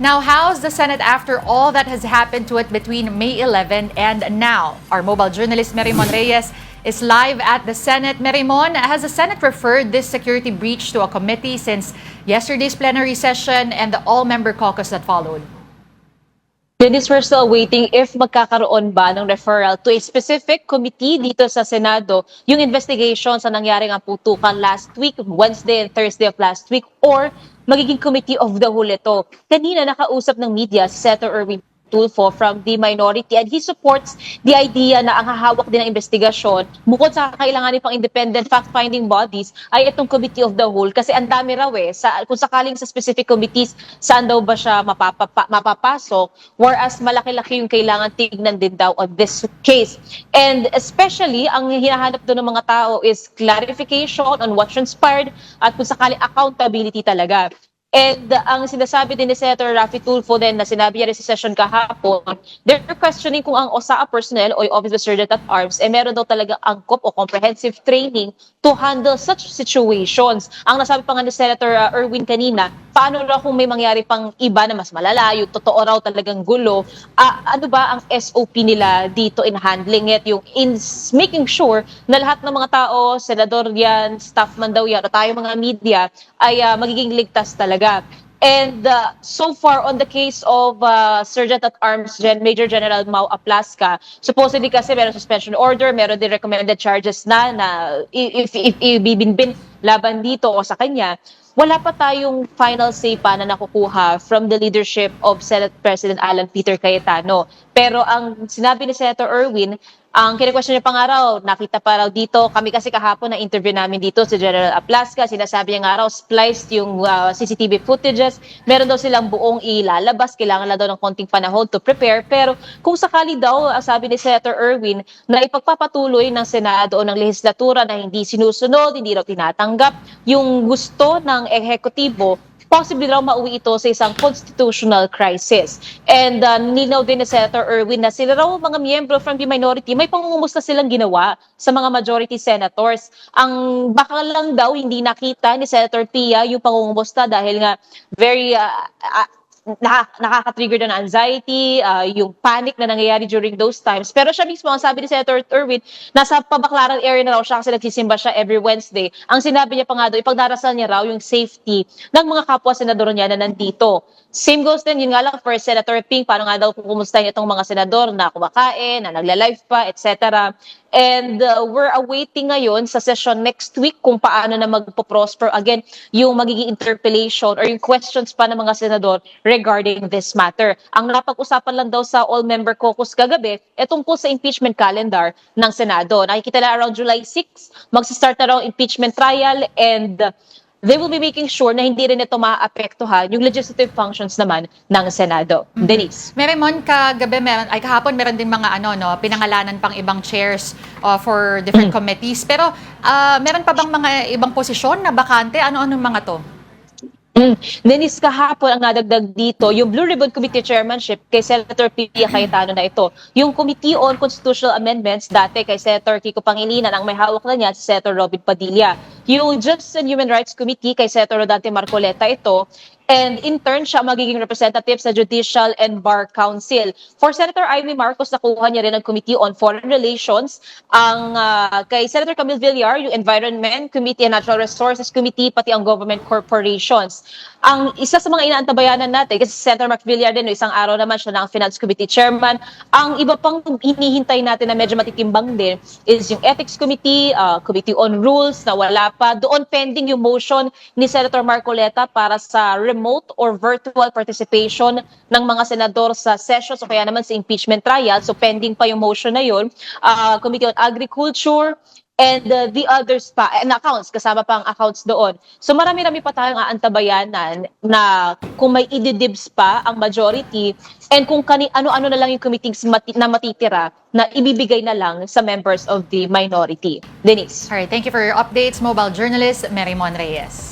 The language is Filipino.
Now, how's the Senate after all that has happened to it between May 11 and now? Our mobile journalist Merimon Reyes is live at the Senate. Merimon, has the Senate referred this security breach to a committee since yesterday's plenary session and the all-member caucus that followed? Dennis, we're still waiting if magkakaroon ba ng referral to a specific committee dito sa Senado yung investigation sa nangyaring ang putukan last week, Wednesday and Thursday of last week, or magiging committee of the whole ito. Kanina nakausap ng media si Senator Erwin Tulfo from the minority and he supports the idea na ang hahawak din ng investigasyon bukod sa kailanganin pang independent fact-finding bodies ay itong committee of the whole kasi ang dami raw kung sakaling sa specific committees saan daw ba siya mapapasok whereas malaki-laki yung kailangan tignan din daw on this case. And especially ang hinahanap doon ng mga tao is clarification on what transpired at kung sakaling accountability talaga. And ang sinasabi din ni Senator Raffy Tulfo din na sinabi niya rin sa session kahapon, they're questioning kung ang OSAA personnel o yung Office of Sergeant at Arms meron daw talaga angkop o comprehensive training to handle such situations. Ang nasabi pa nga ni Senator Erwin kanina, paano raw kung may mangyari pang iba na mas malala, yung totoo raw talagang gulo, ano ba ang SOP nila dito in handling it, yung in making sure na lahat ng mga tao, senador yan, staff man daw yan, o tayo mga media, ay magiging ligtas talaga. And so far on the case of Sergeant at Arms Major General Mau Aplasca, supposedly kasi meron suspension order, meron din recommended charges na if ibibinbin laban dito o sa kanya, wala pa tayong final say pa na nakukuha from the leadership of Senate President Alan Peter Cayetano. Pero ang sinabi ni Senator Erwin, ang kine-question niya pa nga raw, nakita pa raw dito, kami kasi kahapon na interview namin dito si General Aplasca, sinasabi niya nga raw, spliced yung CCTV footages, meron daw silang buong ilalabas, kailangan lang daw ng konting panahon to prepare, pero kung sakali daw, sabi ni Senator Erwin, na ipagpapatuloy ng Senado o ng lehislatura na hindi sinusunod, hindi raw tinatanggap, yung gusto ng ehekutibo, possibly raw mauwi ito sa isang constitutional crisis. And nilinaw din ni Senator Erwin na sila raw mga miyembro from the minority, may pangungumusta silang ginawa sa mga majority senators. Ang baka lang daw hindi nakita ni Senator Pia yung pangungumusta dahil nga very nakaka-trigger na anxiety, yung panic na nangyayari during those times. Pero siya mismo, ang sabi ni Senator Erwin, nasa Pabaclaran area na raw siya kasi nagsisimba siya every Wednesday. Ang sinabi niya pa nga doon, ipagdarasal niya raw yung safety ng mga kapwa-senador niya na nandito. Same goes din, yun nga lang for Senator Ping, paano nga daw kumustahin itong mga senador na kumakain, na nagla-live pa, etc. And we're awaiting ngayon sa session next week kung paano na magpo-prosper again yung magiging interpellation or yung questions pa ng mga senador regarding this matter. Ang napag-usapan lang daw sa all-member caucus kagabi tungkol sa impeachment calendar ng Senado. Nakikita na around July 6, magsa-start na raw impeachment trial and they will be making sure na hindi rin ito maapektuhan yung legislative functions naman ng Senado. Denise. Meron kahapon meron din mga pinangalanan pang ibang chairs for different committees. Pero meron pa bang mga ibang posisyon na bakante? Ano-ano mga to? Dennis, kahapon ang nadagdag dito, yung Blue Ribbon Committee chairmanship kay Senator Pia Cayetano na ito. Yung Committee on Constitutional Amendments, dati kay Senator Kiko Pangilinan, ang may hawak na niya si Senator Robin Padilla. Yung Justice and Human Rights Committee kay Senator Rodante Marcoleta ito. And in turn, siya magiging representative sa Judicial and Bar Council. For Senator Amy Marcos, nakuha niya rin ang Committee on Foreign Relations. Ang kay Senator Camille Villar, yung Environment Committee and Natural Resources Committee, pati ang Government Corporations. Ang isa sa mga inaantabayanan natin, kasi Senator Mark Villar din, isang araw naman siya ng Finance Committee Chairman. Ang iba pang hinihintay natin na medyo matitimbang din is yung Ethics Committee, Committee on Rules, na wala pa. Doon pending yung motion ni Senator Marcoleta para sa remote or virtual participation ng mga senador sa sessions o kaya naman sa impeachment trial. So pending pa yung motion na yun. Committee on Agriculture, and the others pa, and accounts, kasama pa ang accounts doon. So marami-rami pa tayong aantabayanan na kung may ididibs pa ang majority and kung ano-ano na lang yung committees na matitira na ibibigay na lang sa members of the minority. Denise. Alright, thank you for your updates, mobile journalist Merimon Reyes.